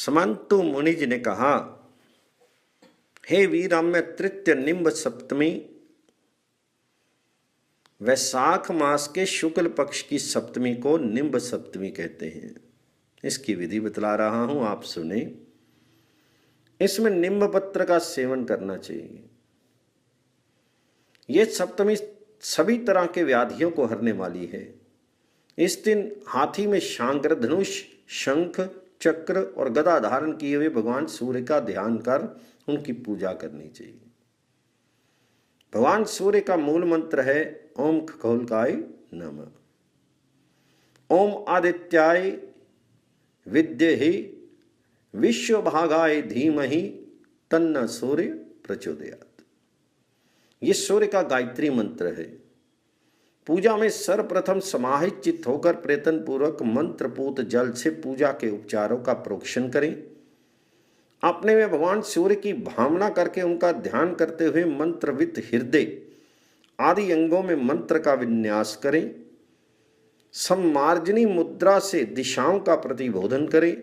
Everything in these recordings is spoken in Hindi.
समंतु मुनिज ने कहा, हे वीराम्य, तृतीय निम्ब सप्तमी वैशाख मास के शुक्ल पक्ष की सप्तमी को निम्ब सप्तमी कहते हैं। इसकी विधि बतला रहा हूं, आप सुने। इसमें निम्ब पत्र का सेवन करना चाहिए। यह सप्तमी सभी तरह के व्याधियों को हरने वाली है। इस दिन हाथी में शांकर, धनुष, शंख, चक्र और गदा धारण किए हुए भगवान सूर्य का ध्यान कर उनकी पूजा करनी चाहिए। भगवान सूर्य का मूल मंत्र है ओम खगोलकाय नमः। ओम आदित्याय विद्महे विश्वभागाय धीमहि तन्न सूर्य प्रचोदयात्। ये सूर्य का गायत्री मंत्र है। पूजा में सर्वप्रथम समाहित चित्त होकर प्रयत्न पूर्वक मंत्रपूत जल से पूजा के उपचारों का प्रोक्षण करें। अपने में भगवान सूर्य की भावना करके उनका ध्यान करते हुए मंत्रवित हृदय आदि अंगों में मंत्र का विन्यास करें। सम्मार्जनी मुद्रा से दिशाओं का प्रतिबोधन करें।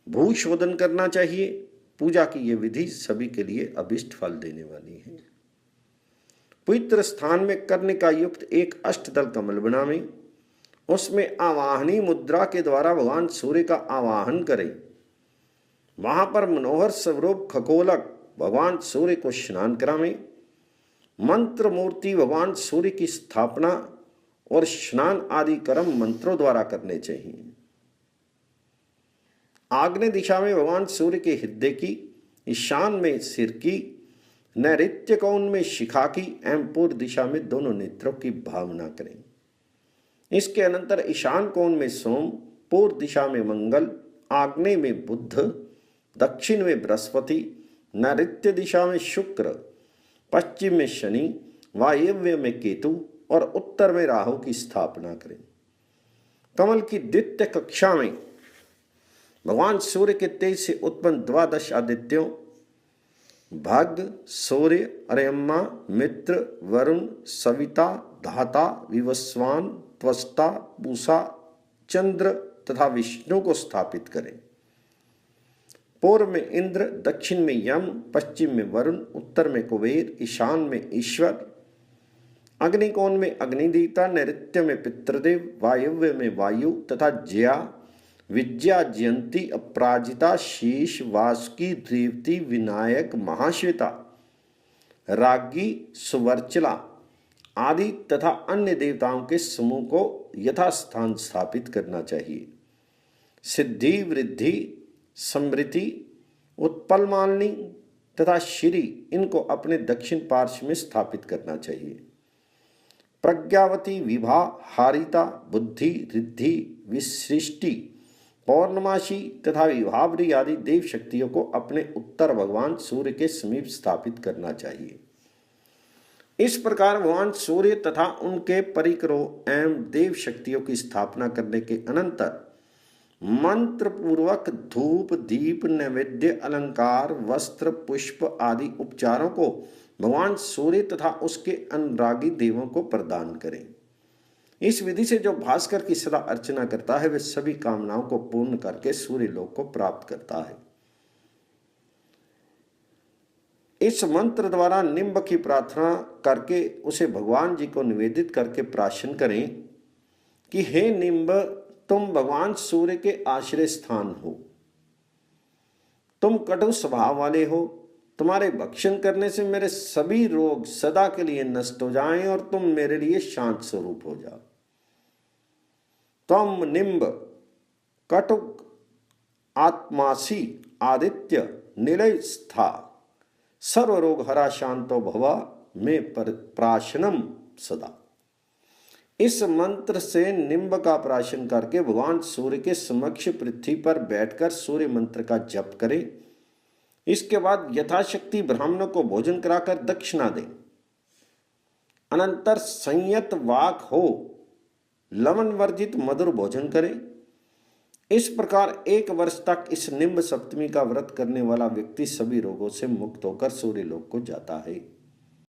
भूशोधन करना चाहिए। पूजा की यह विधि सभी के लिए अभिष्ट फल देने वाली है। पवित्र स्थान में कर्णिका युक्त एक अष्टदल कमल बनावें। उसमें आवाहनी मुद्रा के द्वारा भगवान सूर्य का आवाहन करें। वहां पर मनोहर स्वरूप खगोलक भगवान सूर्य को स्नान करावें। मंत्र मूर्ति भगवान सूर्य की स्थापना और स्नान आदि कर्म मंत्रों द्वारा करने चाहिए। आग्नेय दिशा में भगवान सूर्य के हृदय की, ईशान में सिर की, नैऋत्य कोण में शिखा की एवं पूर्व दिशा में दोनों नेत्रों की भावना करें। इसके अनंतर ईशान कोण में सोम, पूर्व दिशा में मंगल, आग्नेय में बुध, दक्षिण में बृहस्पति, नैऋत्य दिशा में शुक्र, पश्चिम में शनि, वायव्य में केतु और उत्तर में राहु की स्थापना करें। कमल की द्वितीय कक्षा में भगवान सूर्य के तेज से उत्पन्न द्वादश आदित्यों भाग्य, सूर्य, अर्यमा, मित्र, वरुण, सविता, धाता, विवस्वान, त्वष्टा, पूषा, चंद्र तथा विष्णु को स्थापित करें। पूर्व में इंद्र, दक्षिण में यम, पश्चिम में वरुण, उत्तर में कुबेर, ईशान में ईश्वर, अग्निकोण में अग्निदेवता, नैऋत्य में पितृदेव, वायव्य में वायु तथा ज्या, विद्या, जयंती, अपराजिता, शीश, वासुकी, रेवती, विनायक, महाश्वेता, रागी, सुवर्चला आदि तथा अन्य देवताओं के समूह को यथास्थान स्थापित करना चाहिए। सिद्धि, वृद्धि, समृद्धि, उत्पलमालिनी तथा श्री इनको अपने दक्षिण पार्श्व में स्थापित करना चाहिए। प्रज्ञावती, विभा, हारिता, बुद्धि, रिद्धि, विसृष्टि, पौर्णमासी तथा विभावरी आदि देव शक्तियों को अपने उत्तर भगवान सूर्य के समीप स्थापित करना चाहिए। इस प्रकार भगवान सूर्य तथा उनके परिकरों एवं देव शक्तियों की स्थापना करने के अनंतर मंत्र पूर्वक धूप, दीप, नैवेद्य, अलंकार, वस्त्र, पुष्प आदि उपचारों को भगवान सूर्य तथा उसके अनुरागी देवों को प्रदान करें। इस विधि से जो भास्कर की सदा अर्चना करता है वह सभी कामनाओं को पूर्ण करके सूर्य लोक को प्राप्त करता है। इस मंत्र द्वारा निम्ब की प्रार्थना करके उसे भगवान जी को निवेदित करके प्रार्थना करें कि हे निम्ब, तुम भगवान सूर्य के आश्रय स्थान हो। तुम कटु स्वभाव वाले हो। तुम्हारे भक्षण करने से मेरे सभी रोग सदा के लिए नष्ट हो जाएं और तुम मेरे लिए शांत स्वरूप हो जाओ। त्वम निम्ब कटुक आत्मासी आदित्य निलय स्था सर्वरोग हरा शांतो भवा में प्राशनम सदा। इस मंत्र से निम्ब का प्राशन करके भगवान सूर्य के समक्ष पृथ्वी पर बैठकर सूर्य मंत्र का जप करें। इसके बाद यथाशक्ति ब्राह्मणों को भोजन कराकर दक्षिणा दें। अनंतर संयत वाक हो लवण वर्जित मधुर भोजन करें। इस प्रकार 1 वर्ष तक इस निम्ब सप्तमी का व्रत करने वाला व्यक्ति सभी रोगों से मुक्त होकर सूर्य लोक को जाता है।